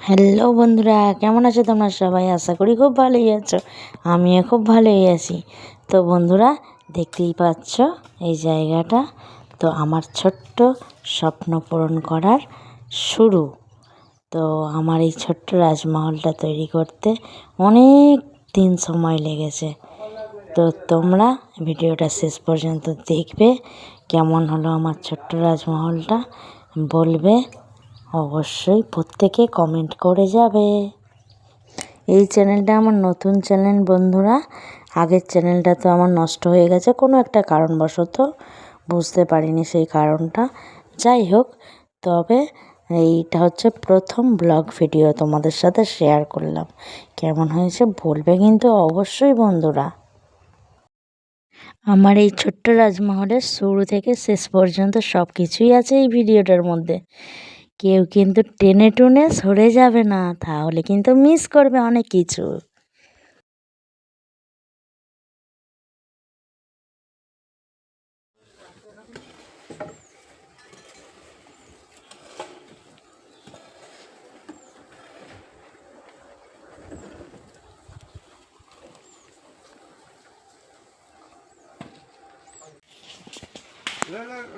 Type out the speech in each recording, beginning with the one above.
Hello বন্ধুরা, কেমন আছো তোমরা সবাই? আশা করি খুব ভালোই আছো। আমিও খুব ভালোই আছি। তো বন্ধুরা, দেখতেই পাচ্ছ এই জায়গাটা, তো আমার ছোট্ট স্বপ্ন পূরণ করার শুরু। তো আমার এই ছোট্ট রাজমহলটা তৈরি করতে অনেক দিন সময় লেগেছে। তো তোমরা ভিডিওটা শেষ পর্যন্ত দেখবে। কেমন হলো আমার ছোট্ট রাজমহলটা বলবে, অবশ্যই প্রত্যেকে কমেন্ট করে যাবে। এই চ্যানেলটা আমার নতুন চ্যানেল বন্ধুরা। আগের চ্যানেলটা তো আমার নষ্ট হয়ে গেছে কোনো একটা কারণবশত, বুঝতে পারিনি সেই কারণটা। যাই হোক, তবে এইটা হচ্ছে প্রথম ব্লগ ভিডিও তোমাদের সাথে শেয়ার করলাম। কেমন হয়েছে বলবে কিন্তু অবশ্যই বন্ধুরা। আমার এই ছোট্ট রাজমহলের শুরু থেকে শেষ পর্যন্ত সব কিছুই আছে এই ভিডিওটার মধ্যে। কেউ কিন্তু টেনে টুনে সরে যাবে না, তাহলে কিন্তু মিস করবে অনেক কিছু।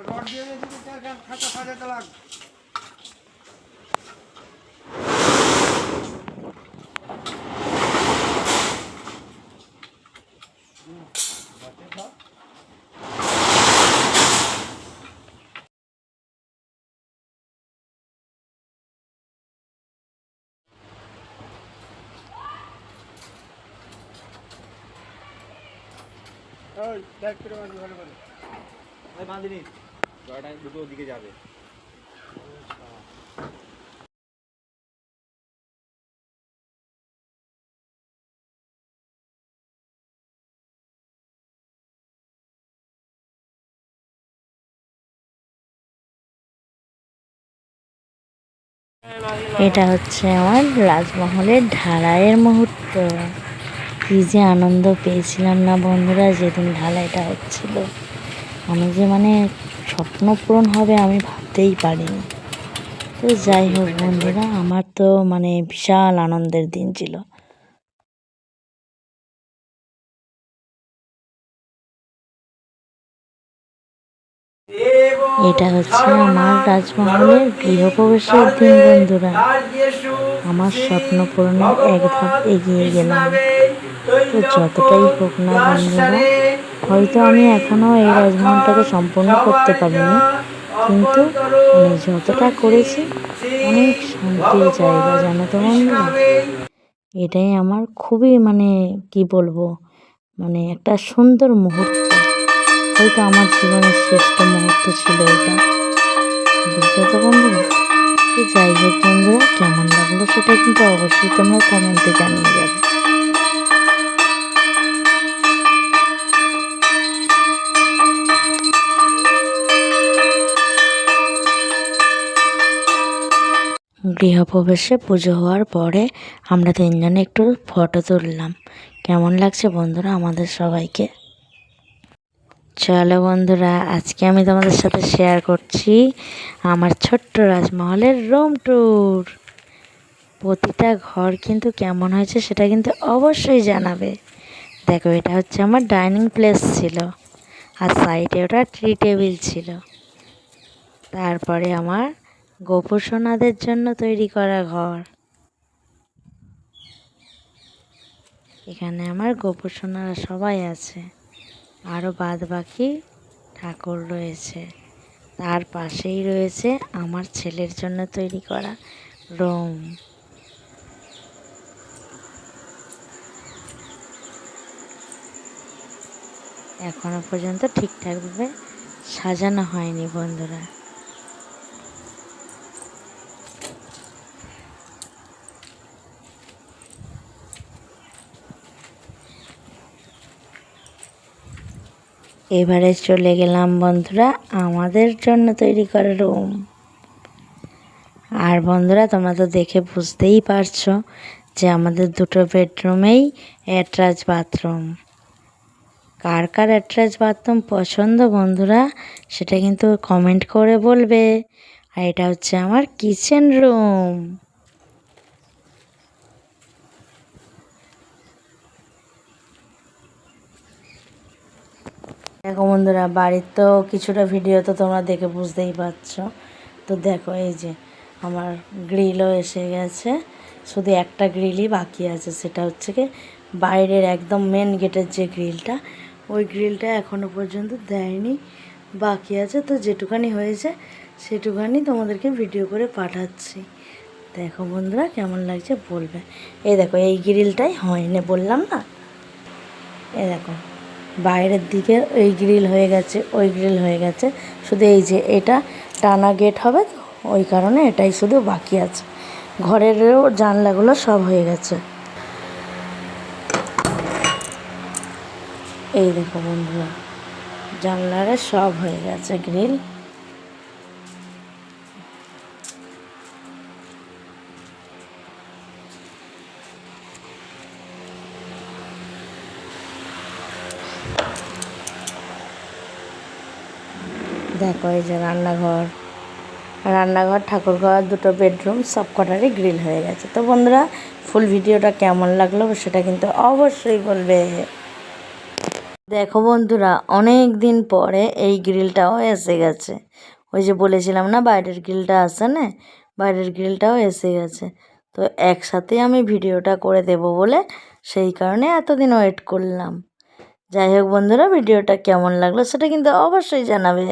রড দিয়ে খাঁচা সাজাতে লাগ। ওই দেখ করে বাঁধি ভালো করে। ওই বাঁধিনি, জয়টা দুটো দিকে যাবে। এটা হচ্ছে আমার রাজমহলের ঢালাইয়ের মুহূর্ত। কী যে আনন্দ পেয়েছিলাম না বন্ধুরা যেদিন ঢালাইটা হচ্ছিল। আমি যে স্বপ্ন পূরণ হবে আমি ভাবতেই পারিনি। তো যাই হোক বন্ধুরা, আমার তো বিশাল আনন্দের দিন ছিল। এটা হচ্ছে আমার রাজমহলের গৃহপ্রবেশের দিন বন্ধুরা। আমার স্বপ্ন পূরণের এক ধাপ এগিয়ে গেলাম। তো যতটাই হোক না বন্ধুরা, হয়তো আমি এখনও এই রাজমহলটাকে সম্পূর্ণ করতে পারিনি, কিন্তু যতটা করেছি অনেক শান্তির জায়গা, জানো তো বন্ধুরা। এটাই আমার খুবই কি বলবো, একটা সুন্দর মুহূর্ত। হয়তো আমার জীবনের শ্রেষ্ঠ মুহূর্ত ছিল এটা, বুঝলে তো বন্ধুরা। তো যাই হোক বন্ধুরা, কেমন লাগলো সেটা কিন্তু অবশ্যই তোমরা কমেন্টে জানিয়ে যাবে। গৃহপ্রবেশে পুজো হওয়ার পরে আমরা তিনজনে একটু ফটো তুললাম। কেমন লাগছে বন্ধুরা আমাদের সবাইকে? চলো বন্ধুরা, আজকে আমি তোমাদের সাথে শেয়ার করছি আমার ছোট্ট রাজমহলের রুম ট্যুর। প্রতিটা ঘর কিন্তু কেমন হয়েছে সেটা কিন্তু অবশ্যই জানাবে। দেখো, এটা হচ্ছে আমার ডাইনিং প্লেস ছিল, আর সাইডে ওটা ট্রি টেবিল ছিল। তারপরে আমার গোপুসোনাদের জন্য তৈরি করা ঘর। এখানে আমার গোপুসোনারা সবাই আছে, আরও বাদ বাকি ঠাকুর রয়েছে। তার পাশেই রয়েছে আমার ছেলের জন্য তৈরি করা রুম। এখনো পর্যন্ত ঠিকঠাকভাবে সাজানো হয়নি বন্ধুরা। এবারে চলে গেলাম বন্ধুরা আমাদের জন্য তৈরি করা রুম। আর বন্ধুরা, তোমরা তো দেখে বুঝতেই পারছো যে আমাদের দুটো বেডরুমেই অ্যাটাচ বাথরুম। কার কার অ্যাটাচ বাথরুম পছন্দ বন্ধুরা, সেটা কিন্তু কমেন্ট করে বলবে। আর এটা হচ্ছে আমার কিচেন রুম। দেখো বন্ধুরা, বাড়ির তো কিছুটা ভিডিও তো তোমরা দেখে বুঝতেই পারছো। তো দেখো এই যে আমার গ্রিলও এসে গেছে, শুধু একটা গ্রিলই বাকি আছে, সেটা হচ্ছে কি বাইরের একদম মেন গেটের যে গ্রিলটা, ওই গ্রিলটা এখনও পর্যন্ত দেয়নি, বাকি আছে। তো যেটুখানি হয়েছে সেটুখানি তোমাদেরকে ভিডিও করে পাঠাচ্ছি। দেখো বন্ধুরা কেমন লাগছে বলবে। এই দেখো এই গ্রিলটাই হয়নি বললাম না, এই দেখো বাইরের দিকে এই গ্রিল হয়ে গেছে, ওই গ্রিল হয়ে গেছে, শুধু এই যে এটা টানা গেট হবে তো, ওই কারণে এটাই শুধু বাকি আছে। ঘরেরও জানলাগুলো সব হয়ে গেছে। এই দেখো বন্ধুরা, জানলারে সব হয়ে গেছে গ্রিল। দেখো এই যে রান্নাঘর, ঠাকুরঘর, দুটো বেডরুম সব কটারই গ্রিল হয়ে গেছে। তো বন্ধুরা ফুল ভিডিওটা কেমন লাগলো সেটা কিন্তু অবশ্যই বলবে। দেখো বন্ধুরা, অনেক দিন পরে এই গ্রিলটাও এসে গেছে। ওই যে বলেছিলাম না বাইরের গ্রিলটা আসে না, বাইরের গ্রিলটাও এসে গেছে। তো একসাথে আমি ভিডিওটা করে দেব বলে সেই কারণে এতদিন ওয়েট করলাম। যাই হোক বন্ধুরা, ভিডিওটা কেমন লাগলো সেটা কিন্তু অবশ্যই জানাবে।